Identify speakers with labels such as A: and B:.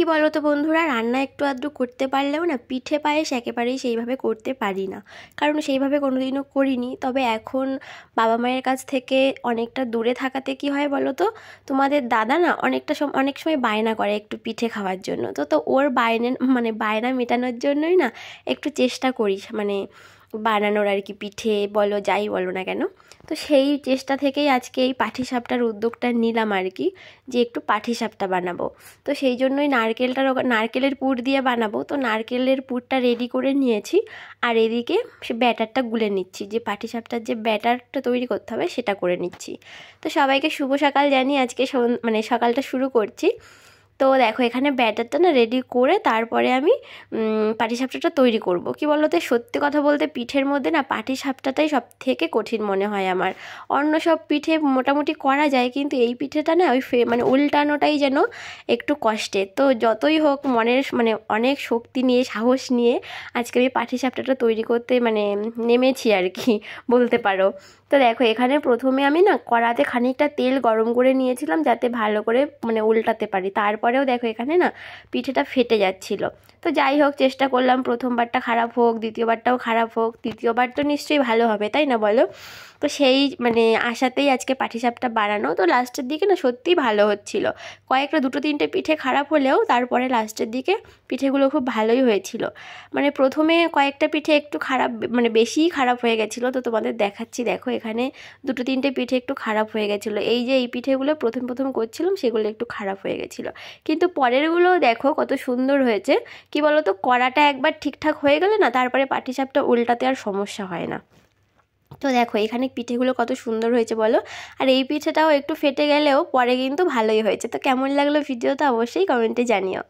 A: কি বলো তো বন্ধুরা, রান্না একটু আধটু করতে পারলেও না পিঠে পায়েস একেবারেই সেইভাবে করতে পারি না, কারণ সেইভাবে কোনোদিনও করিনি। তবে এখন বাবা মায়ের কাছ থেকে অনেকটা দূরে থাকাতে কি হয় বলো তো, তোমাদের দাদা না অনেক সময় বায়না করে একটু পিঠে খাওয়ার জন্য। তো ওর বায়না মেটানোর জন্যই না একটু চেষ্টা করি, বানানোর আর কি, পিঠে বলো যাই বলো না কেন। তো সেই চেষ্টা থেকেই আজকে এই পাটিসাপটার উদ্যোগটা নিলাম আর কি, যে একটু পাটিসাপটা বানাবো। তো সেই জন্যই নারকেলের পুর দিয়ে বানাবো। তো নারকেলের পুরটা রেডি করে নিয়েছি, আর এদিকে সে ব্যাটারটা গুলে নিচ্ছি, যে পাটিসাপটার যে ব্যাটারটা তৈরি করতে হবে সেটা করে নিচ্ছি। তো সবাইকে শুভ সকাল জানিয়ে আজকে সকালটা শুরু করছি। তো দেখো এখানে ব্যাটারটা না রেডি করে তারপরে আমি পাটিসাপটাটা তৈরি করব। কি বলো তো, সত্যি কথা বলতে পিঠের মধ্যে না পাটিসাপটাটাই সব থেকে কঠিন মনে হয় আমার। অন্য সব পিঠে মোটামুটি করা যায়, কিন্তু এই পিঠেটা না উল্টানোটাই যেন একটু কষ্টের। তো যতই হোক অনেক শক্তি নিয়ে সাহস নিয়ে আজকে আমি পাটিসাপটাটা তৈরি করতে নেমেছি আর কি বলতে পারো। তো দেখো এখানে প্রথমে আমি না কড়াতে খানিকটা তেল গরম করে নিয়েছিলাম, যাতে ভালো করে উল্টাতে পারি। তারপরেও দেখো এখানে না পিঠেটা ফেটে যাচ্ছিল। তো যাই হোক, চেষ্টা করলাম, প্রথমবারটা খারাপ হোক, দ্বিতীয়বারটাও খারাপ হোক, তৃতীয়বার তো নিশ্চয়ই ভালো হবে, তাই না বলো? তো সেই আশাতেই আজকে পাটিসাপটা বানানো। তো লাস্টের দিকে না সত্যিই ভালো হচ্ছিল। দুটো তিনটে পিঠে খারাপ হলেও তারপরে লাস্টের দিকে পিঠেগুলো খুব ভালোই হয়েছিল। প্রথমে কয়েকটা পিঠে একটু খারাপ, বেশিই খারাপ হয়ে গেছিলো। তো তোমাদের দেখাচ্ছি, দেখো এখানে দুটো তিনটে পিঠে একটু খারাপ হয়ে গেছিলো। এই পিঠেগুলো প্রথম করছিলাম, সেগুলো একটু খারাপ হয়ে গেছিলো, কিন্তু পরেরগুলো দেখো কত সুন্দর হয়েছে। কি বলো তো, কড়াটা একবার ঠিকঠাক হয়ে গেলে না তারপরে পাটিসাপটা উল্টাতে আর সমস্যা হয় না। তো দেখো এখানে পিঠেগুলো কত সুন্দর হয়েছে বলো। আর এই পিঠেটাও একটু ফেটে গেলেও পরে কিন্তু ভালোই হয়েছে। তো কেমন লাগলো ভিডিওটা অবশ্যই কমেন্টে জানিও।